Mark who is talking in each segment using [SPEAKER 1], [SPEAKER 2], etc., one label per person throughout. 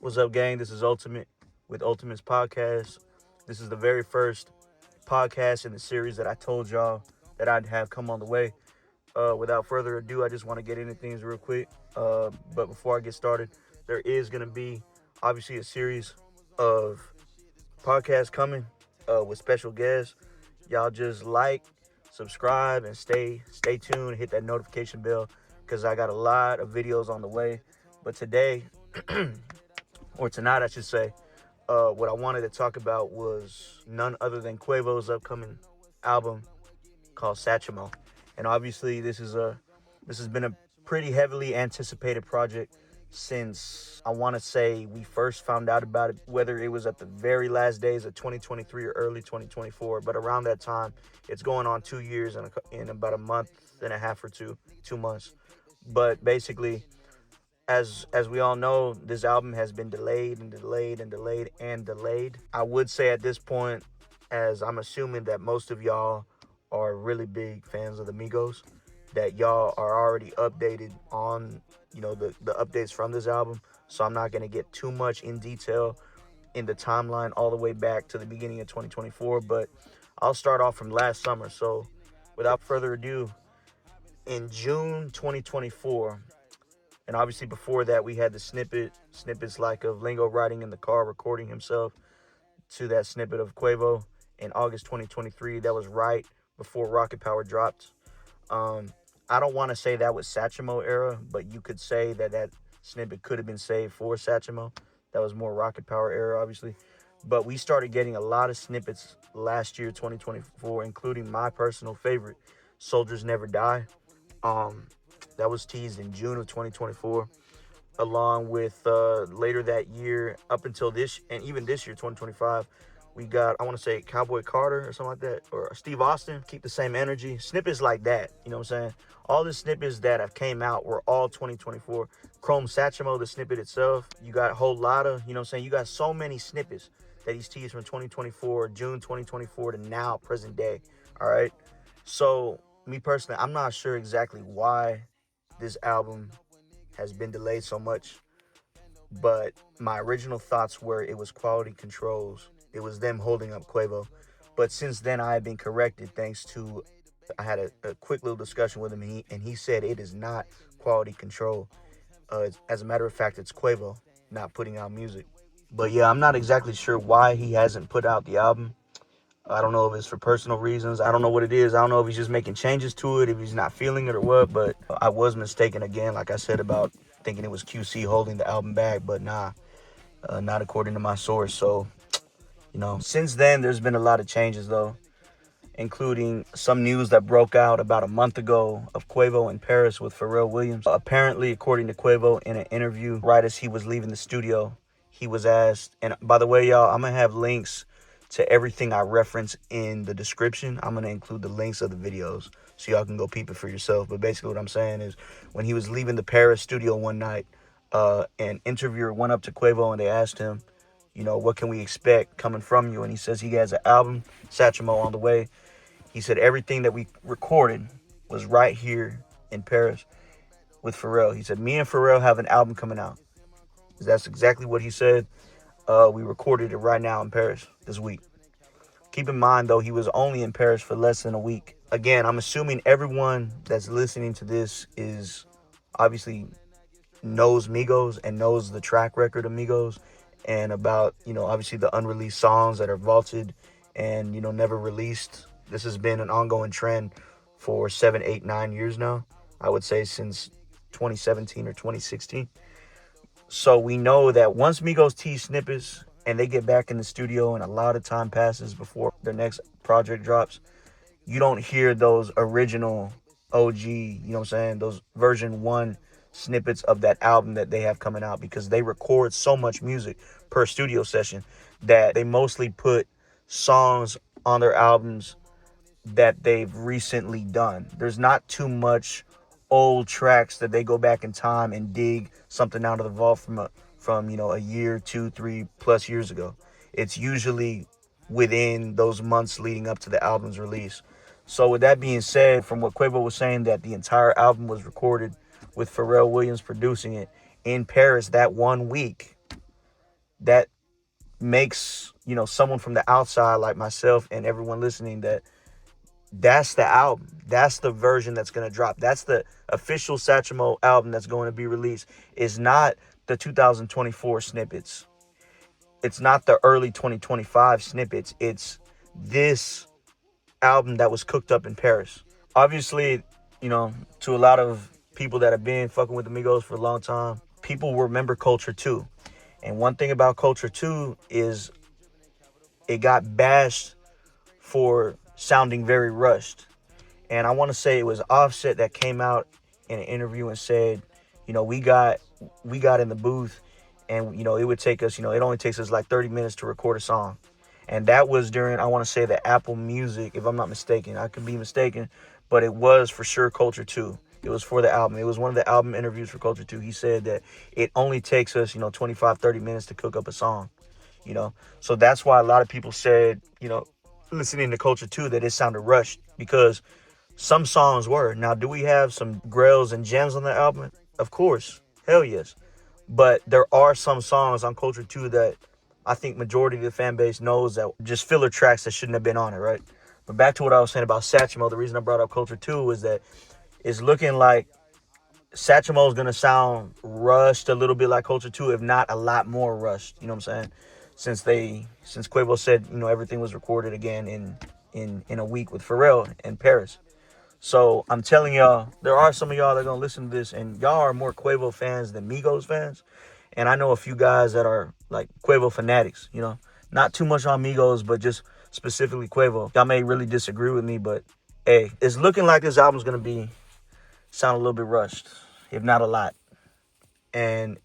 [SPEAKER 1] What's up, gang? This is Ultimate with Ultimate's podcast. This is the very first podcast in the series that I told y'all that I'd have come on the way. Without further ado, I just want to get into things real quick. But before I get started, there is going to be obviously a series of podcasts coming with special guests. Y'all just subscribe, and stay tuned. Hit that notification bell because I got a lot of videos on the way. But today, or tonight, I should say, what I wanted to talk about was none other than Quavo's upcoming album called Satchamo. And obviously, this has been a pretty heavily anticipated project since I want to say we first found out about it, whether it was at the very last days of 2023 or early 2024. But around that time, it's going on 2 years and in about a month and a half or 2 months. But basically, as we all know, this album has been delayed and delayed and delayed and delayed. I would say at this point, as I'm assuming that most of y'all are really big fans of the Migos, that y'all are already updated on, the updates from this album. So I'm not going to get too much in detail in the timeline all the way back to the beginning of 2024, but I'll start off from last summer. So without further ado, in June 2024, and obviously before that, we had the snippets like of Lingo riding in the car, recording himself to that snippet of Quavo in August 2023. That was right before Rocket Power dropped. I don't want to say that was Satchamo era, but you could say that snippet could have been saved for Satchamo. That was more Rocket Power era, obviously. But we started getting a lot of snippets last year, 2024, including my personal favorite, Soldiers Never Die. That was teased in June of 2024, along with later that year up until this, and even this year, 2025, we got, I want to say, Cowboy Carter or something like that, or Steve Austin, Keep the Same Energy. Snippets like that, you know what I'm saying? All the snippets that have came out were all 2024. Chrome Satchamo, the snippet itself, you got a whole lot of, you know what I'm saying? You got so many snippets that he's teased from 2024, June 2024 to now, present day, all right? So, me personally, I'm not sure exactly why this album has been delayed so much, but my original thoughts were it was quality controls. It was them holding up Quavo. But since then, I have been corrected thanks to, I had a quick little discussion with him, and he said it is not quality control. As a matter of fact, it's Quavo not putting out music. But yeah, I'm not exactly sure why he hasn't put out the album. I don't know if it's for personal reasons. I don't know what it is. I don't know if he's just making changes to it, if he's not feeling it or what. But I was mistaken again, like I said, about thinking it was QC holding the album back. But nah, not according to my source. So, since then, there's been a lot of changes, though, including some news that broke out about a month ago of Quavo in Paris with Pharrell Williams. Apparently, according to Quavo, in an interview right as he was leaving the studio, he was asked, and by the way, y'all, I'm going to have links to everything I reference in the description. I'm going to include the links of the videos so y'all can go peep it for yourself. But basically what I'm saying is when he was leaving the Paris studio one night, an interviewer went up to Quavo and they asked him, what can we expect coming from you? And he says he has an album, Satchamo, on the way. He said everything that we recorded was right here in Paris with Pharrell. He said, me and Pharrell have an album coming out. That's exactly what he said. We recorded it right now in Paris this week. Keep in mind, though, he was only in Paris for less than a week. Again, I'm assuming everyone that's listening to this is obviously knows Migos and knows the track record of Migos and about, obviously the unreleased songs that are vaulted and, never released. This has been an ongoing trend for 7, 8, 9 years now. I would say since 2017 or 2016. So we know that once Migos tease snippets and they get back in the studio and a lot of time passes before their next project drops, you don't hear those original OG, those version 1 snippets of that album that they have coming out, because they record so much music per studio session that they mostly put songs on their albums that they've recently done. There's not too much old tracks that they go back in time and dig something out of the vault from a year, 2, 3 plus years ago. It's usually within those months leading up to the album's release. So with that being said, from what Quavo was saying, that the entire album was recorded with Pharrell Williams producing it in Paris that one week, that makes, someone from the outside like myself and everyone listening, that's the album. That's the version that's going to drop. That's the official Satchamo album that's going to be released. It's not the 2024 snippets. It's not the early 2025 snippets. It's this album that was cooked up in Paris. Obviously, to a lot of people that have been fucking with the Migos for a long time, people remember Culture 2. And one thing about Culture 2 is it got bashed for sounding very rushed. And I want to say it was Offset that came out in an interview and said, we got in the booth, and it would take us, it only takes us like 30 minutes to record a song. And that was during, I want to say, the Apple Music, if I'm not mistaken. I could be mistaken, but it was for sure Culture 2. It was for the album. It was one of the album interviews for Culture 2. He said that it only takes us, 25, 30 minutes to cook up a song, So that's why a lot of people said, listening to Culture 2, that it sounded rushed, because some songs were. Now, do we have some grails and gems on the album? Of course. Hell yes. But there are some songs on Culture 2 that I think majority of the fan base knows that just filler tracks that shouldn't have been on it, right? But back to what I was saying about Satchamo, the reason I brought up Culture 2 is that it's looking like Satchamo is going to sound rushed a little bit like Culture 2, if not a lot more rushed. You know what I'm saying? Since Quavo said, everything was recorded again in a week with Pharrell in Paris. So I'm telling y'all, there are some of y'all that are going to listen to this, and y'all are more Quavo fans than Migos fans. And I know a few guys that are like Quavo fanatics, not too much on Migos, but just specifically Quavo. Y'all may really disagree with me, but hey, it's looking like this album's going to sound a little bit rushed, if not a lot. And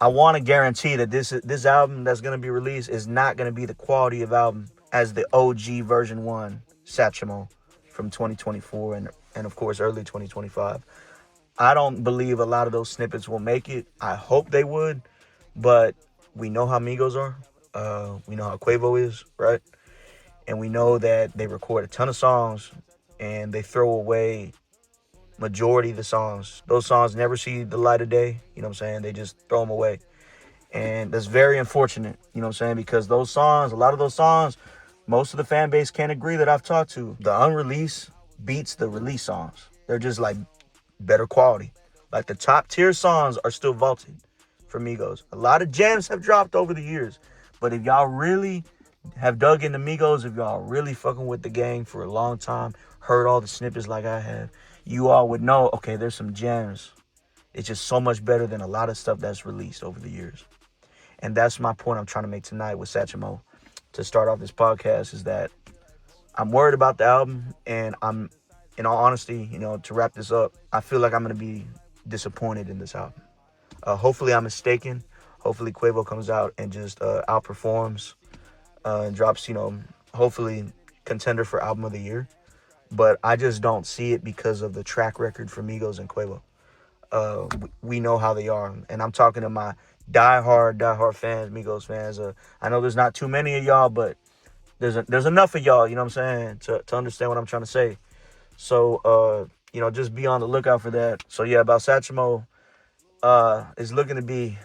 [SPEAKER 1] I want to guarantee that this album that's going to be released is not going to be the quality of album as the OG version 1 Satchamo from 2024 and of course early 2025. I don't believe a lot of those snippets will make it. I hope they would, but we know how Migos are. We know how Quavo is, right? And we know that they record a ton of songs and they throw away majority of the songs. Those songs never see the light of day. You know what I'm saying? They just throw them away. And that's very unfortunate, you know what I'm saying? Because those songs, a lot of those songs, most of the fan base can't agree that I've talked to. The unreleased beats the release songs. They're just like better quality. Like the top tier songs are still vaulted for Migos. A lot of gems have dropped over the years. But if y'all really have dug into Migos, if y'all really fucking with the gang for a long time, heard all the snippets like I have, you all would know, okay, there's some gems. It's just so much better than a lot of stuff that's released over the years. And that's my point I'm trying to make tonight with Satchamo to start off this podcast, is that I'm worried about the album, and I'm, in all honesty, to wrap this up, I feel like I'm going to be disappointed in this album. Hopefully I'm mistaken. Hopefully Quavo comes out and just outperforms and drops, hopefully contender for album of the year. But I just don't see it because of the track record for Migos and Quavo. We know how they are. And I'm talking to my diehard fans, Migos fans. I know there's not too many of y'all, but there's enough of y'all, you know what I'm saying, to understand what I'm trying to say. So, just be on the lookout for that. So, yeah, about Satchamo, it's looking to be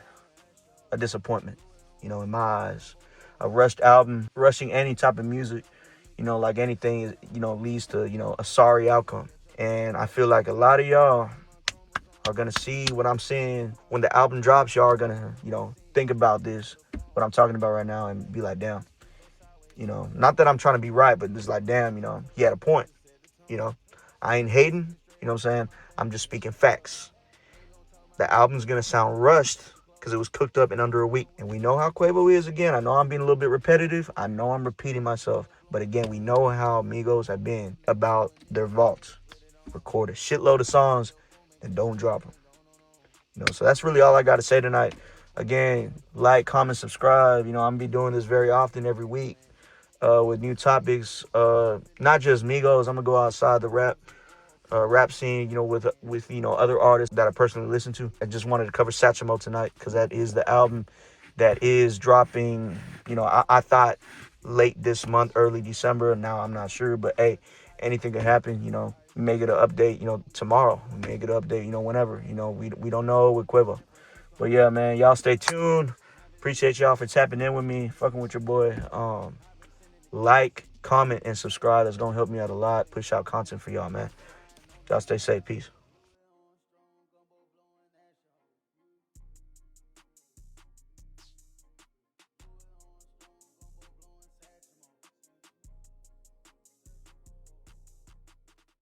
[SPEAKER 1] a disappointment, in my eyes. A rushed album, rushing any type of music, like anything, leads to, a sorry outcome. And I feel like a lot of y'all are going to see what I'm saying when the album drops. Y'all are going to, think about this, what I'm talking about right now, and be like, damn, not that I'm trying to be right, but just like, damn, he had a point, I ain't hating, you know what I'm saying? I'm just speaking facts. The album's going to sound rushed because it was cooked up in under a week. And we know how Quavo is. Again, I know I'm being a little bit repetitive. I know I'm repeating myself. But again, we know how Migos have been about their vaults. Record a shitload of songs and don't drop them. So that's really all I got to say tonight. Again, like, comment, subscribe. I'm going to be doing this very often every week with new topics. Not just Migos. I'm going to go outside the rap scene, with other artists that I personally listen to. I just wanted to cover Satchamo tonight because that is the album that is dropping. I thought late this month, early December. Now I'm not sure, but hey, anything could happen. We may get an update, tomorrow. We may get an update, whenever. We don't know with Quavo. But yeah, man, y'all stay tuned. Appreciate y'all for tapping in with me, fucking with your boy. Like, comment, and subscribe. That's gonna help me out a lot. Push out content for y'all, man. Y'all stay safe. Peace.